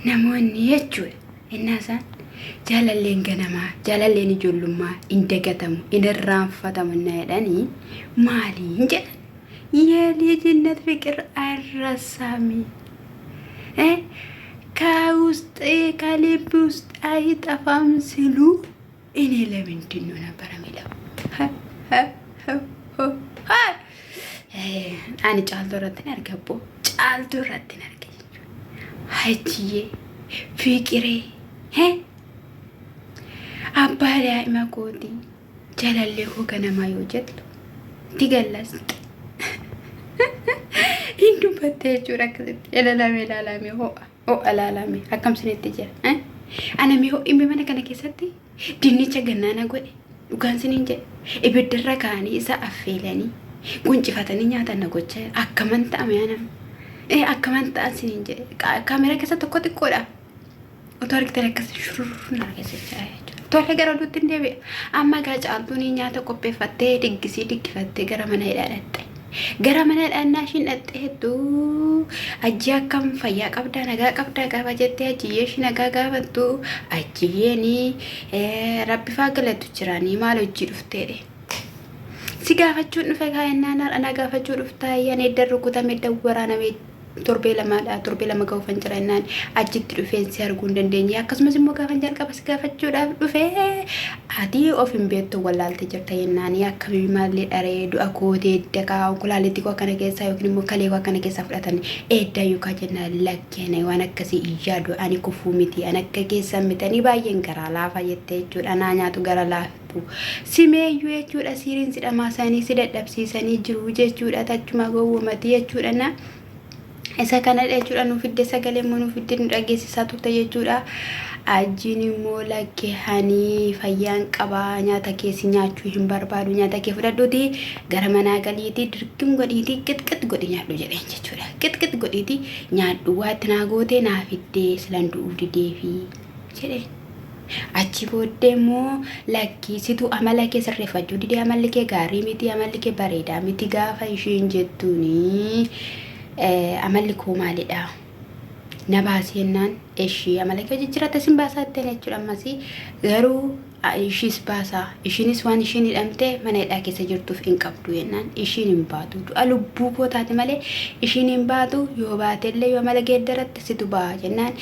namoonni jechuudha. Innaasaan jaalalleen ganamaa jaalalleen ijoollummaa hin dagatamu hin irraanfatamu na jedhanii maaliin jedhan የልጅነት ፍቅር አይረሳም ከውስጥ ከልብ ውስጥ አይጠፋም ሲሉ እኔ ለምንድን ነው ነበር የሚለው አኒ ጫልቱ ረትን ያርገቦ ጫልቱ ረትን ያርገ ሀይትዬ ፍቅሬ አባዳ መኮቲ ጀለሌሁ ከነማ ይወጀት ትገለጽ hindu batte jura elalame ho o alalame akkam sinitti jira ana mi ho imbe mana kana keessatti dinnicha gannana godhe dhugaan sinin jedhe ibiddarra kaanii isa affeelani quncifatanii nyaatan na gocha akkaman ta'ame ana akkaman ta'an sinin jedhe kaamera keessatti tokko xiqqoodha otoo argite akkas shurrun argeessa tolle gara duutti deebi'a amma gaa caaltuun nyaata qopheeffattee diggifattee gara mana hidhaadhatte gara mana dhaannashin dhaxxeetu ajji akkam fayyaa qabdaa nagaa qabdaa qaba jettee ajjiyyeeshi nagaa gaafattu ajjiyyeeni rabbi faa galatu jiraanii maal hojii dhufteedhe si gaafachuun dhufe kaayennaan ana gaafachuu dhuftaa yan eeddan rukutame waraaname torbee lama gaafan jirannaan achitti dhufeensi arguu hin dandeenye akkasumas immoo gaafan jalqabas gaafachuudhaaf dhufe ati of hin beektu wallaalte jirta yennaanii akkamii maallee dharee du'a kootee dakaa onkolaaleetti koo akkana keessaa yookiin immoo kalee koo akkana keessaa fudhatan eeddaa yookaan jennaan lakkeena waan akkasii iyyaadu ani kufuu miti an akka keessan mitanii baay'een garaa laafa jettee jechuudha naa nyaatu gara laaftu simeeyyuu jechuudha siiriin sidhamaa isaanii si dadhabsiisanii jiru jechuudha tachuma gowwomati jechuudha na isa kana jechuudha nu fidde sagalee immoo nu fidde nu dhageessisaa turte jechuudha ajjiin immoo lakkee hani fayyaan qabaa nyaata keessi nyaachuu hin barbaadu nyaata kee fudhadhuuti gara manaa galiitii dirqim godhiitii qixqix godhi nyaadhu jedheen jechuudha qixqix godhiitii nyaadhu waatti naa gootee naa fiddee silan du'uu dideefi jedheen achi booddee immoo lakkisitu amala kee sirreeffachuu didee amalli kee gaarii miti amalli kee bareedaa miti gaafa ishiin jettuuni amalli koo maalidha na baasennaan ishii amala kee jijjiirata sin baasaatti jechuudha ammasii garuu ishiis baasaa ishiinis waan ishiin hidhamte mana hidhaa keessa jirtuuf hin qabdu jennaan ishiin hin baatu du'a lubbuu koo taate malee ishiin hin baatu yoo baatellee yoo amala geeddaratti situ baa jennaan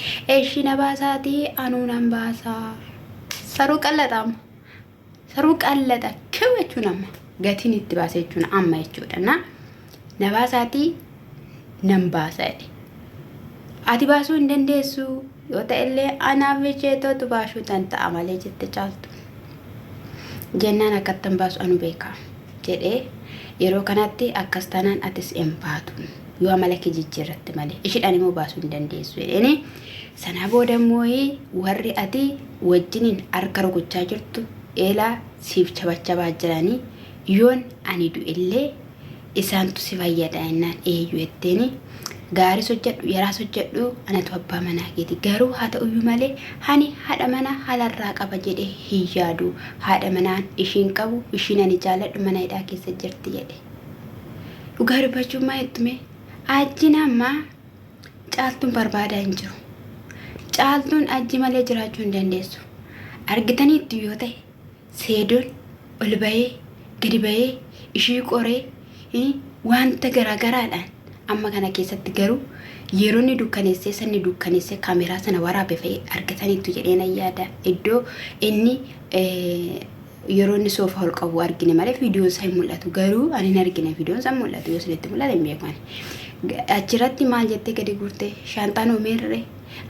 ishii na baasaatii anuu nan baasaa saruu qallaxa jechuun amma gatiin itti baasa jechuun amma jechuudha na baasaatii nan baasaadhe ati baasuu hin dandeessu yoo ta'ellee anaaf jeetootu baashuu danda'a malee jette caaltu jennaan akkattan baasu anu beeka jedhee yeroo kanatti akkas taanaan atis hin baatu yoo amala kee jijjiirratti malee ishiidhaan immoo baasuu hin dandeessu jedheeni sana booda immoo warri ati wajjiniin harka rukuchaa jirtu eelaa siif cabachabaa jiranii yoon ani du'ellee isaantu si fayyada jennaan eeyyuu jetteeni gaaris hojjedhu yaraas hojjedhu anatu abbaa manaa keeti garuu haa ta'uyyuu malee hani haadha manaa halarraa qaba jedhee hin yaadu haadha manaan ishiin qabu ishiin ani jaaladhu mana hidhaa keessa jirti jedhe dhugaa dubbachummaa jettume ajjiin ammaa caaltuun barbaadaa hin jiru caaltuun ajji malee jiraachuu hin dandeessu argitaniitti yoo ta'e seedoon ol bahee gadi bahee ishii qoree wanta garaagaraadhaan amma kana keessatti garuu yeroo ni dukkaneessee sanni dukkaneessee kaameraa sana waraabe fa'ee argataniitu jedheen ayyaada iddoo inni yeroo ni soofa ol qabu argine malee viidiyoon isaa hin mul'atu garuu ani hin argine viidiyoon isaa mul'atu yoo isinitti mul'ate hin beekan achirratti maal jettee gadi guurte shaantaan oomeerre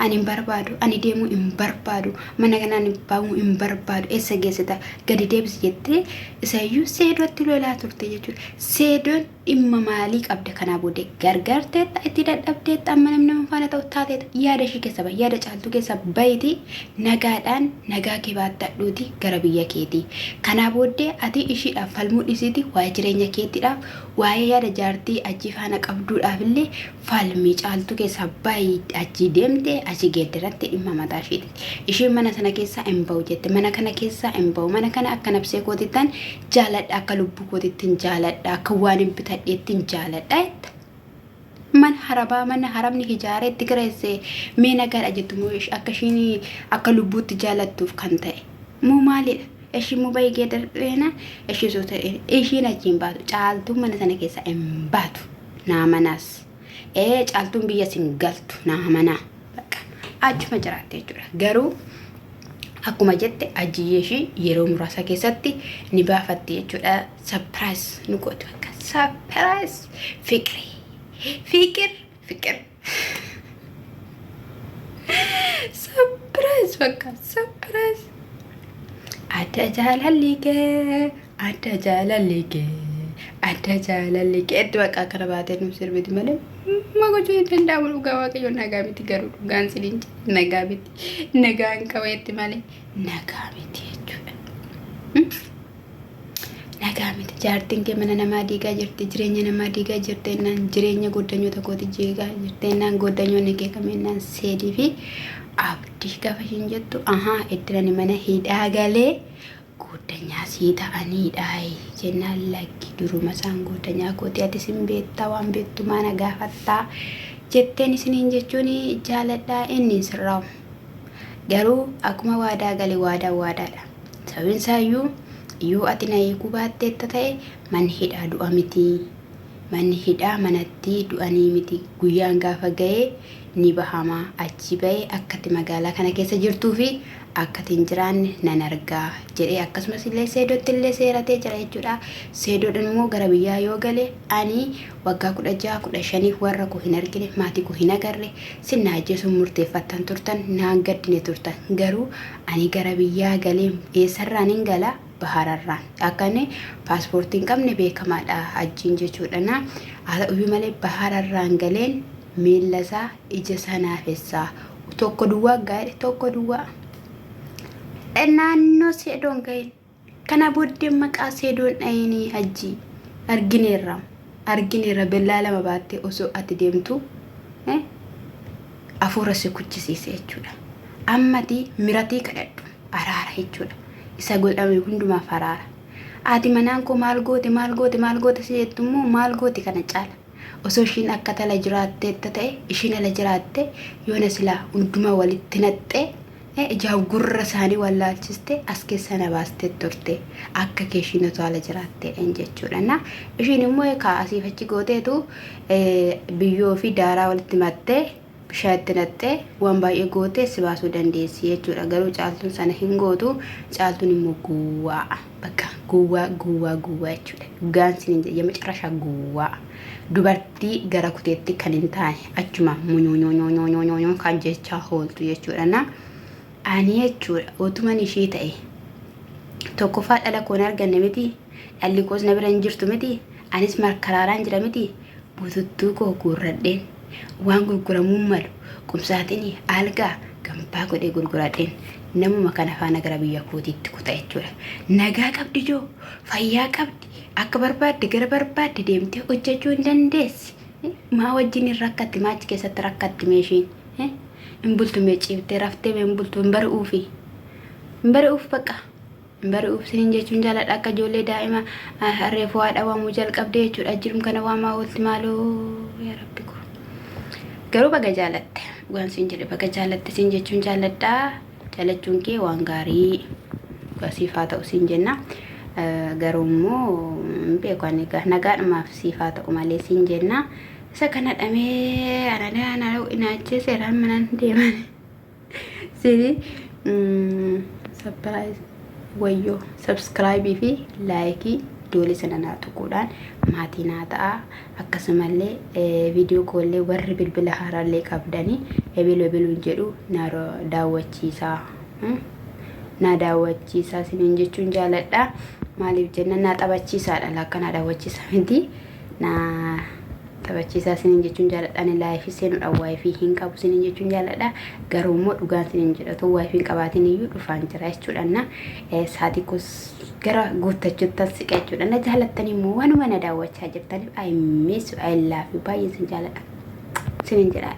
ani hin barbaadu ani deemuu hin barbaadu mana kanaan baa'uu hin barbaadu eessa geessita gadi deebisi jettee isayyuu seedootti lolaa turte jechuudha seedoon dhimma maalii qabda kanaa booddee gargaarteetta itti dadhabdeetta amma namni nama faana ta'u taateetta yaada ishii keessa bahi yaada caaltuu keessa bahiti nagaadhaan nagaa kee baattadhuuti gara biyya keetii kanaa booddee ati ishiidhaaf falmuu dhisiiti waa'ee jireenya keetiidhaaf waa'ee yaada jaartii achi faana qabduudhaaf illee falmii caaltuu keessa bahi achi deemte achi geeddaratti dhimma mataa ishiiti ishiin mana sana keessa hin bahu jette mana kana keessa hin bahu mana kana akka nabsee kootittan jaaladha akka lubbuu kootittin jaaladha akka waan hin bitadheettin jaaladha jetta man harabaa mana harabni hijaaree itti kireesse mee nagaadha jettu moo akka ishiin akka lubbuutti jaalattuuf kan ta'e moo maalidha? Ishii moo baay'ee darbeena ishii soo ta'e ishiin achiin baatu caaltuun mana sana keessa hin baatu naamanaas caaltuun biyya sin galtu naamanaa bakka achuma jiraatte jechuudha. Garuu akkuma jette ajjiyyee ishii yeroo muraasa keessatti ni baafatti jechuudha. Surprise nu gootu bakka surprise fikir surprise bakka surprise. Ada jaalalli kee itti bakka akkana baatee nuuf sirbiti malee magochuu hin danda'amu. Dhugaa waaqayyo nagaa miti garuu dhugaan siniin nagaa miti nagaan qabeetti malee nagaa miti jechuudha. Nagaa miti jaartiin kee mana namaa diigaa jirti jireenya namaa diigaa jirti ennaan jireenya goddanyoota kooti diigaa jirti ennaan goddanyoonni kee kamennaan seedii fi abdii gaafa hin jettu eddirani mana hidhaa galee goddanyaa sii ta'aniidha jennaan lakki duruma isaan goddanyaa kooti ati sin beektaa waan beektu maana gaafattaa jetteen isiniin jechuun jaaladhaa inni sirraa'u. Garuu akkuma waadaa galee waadaadha. Sababiin isaayyuu yoo ati na eeguu baatteetta ta'e manni hidhaa du'a miti. Manni hidhaa manatti du'anii miti. Guyyaan gaafa ga'ee ni bahama achi ba'ee akkati magaalaa kana keessa jirtuu fi akkati hin jiraanne nan argaa jedhee akkasumas illee seedootti illee seeratee jira jechuudha. Seedoodhaan immoo gara biyyaa yoo gale ani waggaa 16-15 warra koo hin argine maatii koo hin agarre sinna ajjeesuun murteeffattan turtan naan gaddine turtan. Garuu ani gara biyyaa galee eessarraan hin gala bahararraan akkane paaspoortiin qabne beekamaadha ajjiin jechuudha. Haa ta'uyyuu malee bahararraan galeen miilla isaa ija sanaafessaa tokko duwwaa gaadhe tokko duwwaa naannoo seedoon gahin kana booddee maqaa seedoon dhayinii hajji argineerra bellaa lama baattee osoo ati deemtu afuura si kuchisiise jechuudha. Ammati miratii kadhadhu araara jechuudha. Isa godhame hundumaaf araara. Ati manaan koo maal goote si jettu immoo maal goote kana caala. Osoo ishiin akka tala jiraattee ta'e ishiin ala jiraatte yoona silaa hundumaa walitti naxxee ijaa gurra isaanii wallaalchiste as keessa na baastee turte akka keeshiin otoo ala jiraatte jechuudha. Ishiin immoo kaasiif achi gooteetu biyyoo fi daaraa walitti mattee bishaatti naxxee waan baay'ee gootee si baasuu dandeessi jechuudha. Garuu caaltuun sana hin gootu. Caaltuun immoo guwwaa bakka guwwaa jechuudha. Dhugaan siniin jedhe macarashaa guwwaa. Dubartii gara kuteetti kan hin taane achuma munyoo kan jechaa hooltu jechuudha. Ani jechuudha otuman ishee ta'e tokkoffaa dhala koon arganne miti dhalli koos na bira hin jirtu miti anis markaraaraan jira miti bututtuu koo guurradheen waan gurguramuun malu qumsaatiin algaa gambaa godhee gurguradheen namuma kana faana gara biyya kootiitti kuta jechuudha. Nagaa qabdi joo fayyaa qabdi akka barbaadde gara barbaadde deemtee hojjechuu hin dandeessi. Maa wajjin hin rakkatti maachi keessatti rakkatti meeshiin imbultu meeciiftee raftee imbultu hin bari'uuf bakka hin bari'uuf siniin jechuun jaaladha. Akka ijoollee daa'ima reefuu haadha waamuu jalqabdee jechuudha. Jirum kana waamaa oolti maaloo yaa rabbi koo. Garuu baga jaalatte waan siin jedhe baga jaalatte siin jechuun jaaladha. Jaalachuun kee waan gaarii siifaa ta'u siin jenna. Garuu immoo beekan egaa nagaadhumaaf siifaa ta'u malee siin jenna. Isa kana dhamee ana inaachee seeraan manaan deeman siri surprise wayyoo subscribe fi like doole sana naa tuquudhaan maatii naa ta'a. Akkasumallee viidiyoo koollee warri bilbila haaraallee qabdanii ebiluun jedhu na daawwachiisaa siniin jechuun jaaladha. Maaliif jenna na taphachiisaadha lakka na daawwachiisa miti na taphachiisaa siniin jechuun jaaladha. Ani laayifii seenuudhaan waayifii hin qabu siniin jechuun jaaladha. Garuu immoo dhugaan siniin jedhatu waayifii hin qabaatiin iyyuu dhufaan jira jechuudha. Saatii kos gara guuttachuuttan siqa jechuudha. Na jaalattanii immoo waanuma na daawwachaa jirtaniif I miss you I love you baay'ee sin jaaladha siniin jedha.